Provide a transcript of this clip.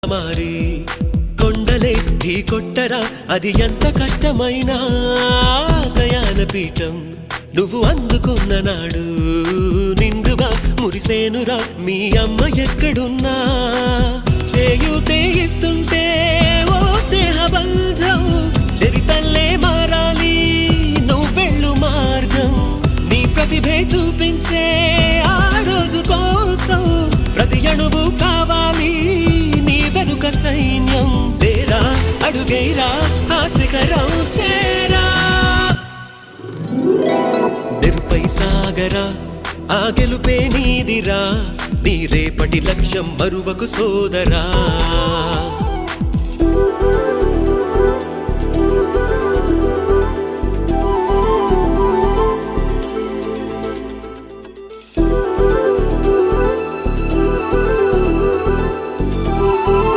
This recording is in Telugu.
మారి కొండలే ఢీ కొట్టరా అది ఎంత కష్టమైనా ఆశయాల పీఠం నువ్వు అందుకున్న నాడు నిండుగా మురిసేనురా మీ అమ్మ ఎక్కడున్నా చేయూతే ఇస్తుంటే ఓ స్నేహ బంధం చరితల్లే మారాలి నువ్వెళ్ళు మార్గం నీ ప్రతిభే చూపించే ఆ రోజు కోసం ప్రతి అణువు కావాలి నీ వెనుక సైన్యం లేరా అడుగేరా ఆ శిఖరం చేరా నిరుపై సాగరా ఆ గెలుపే నీదిరా నీ రేపటి లక్ష్యం మరువకు సోదరా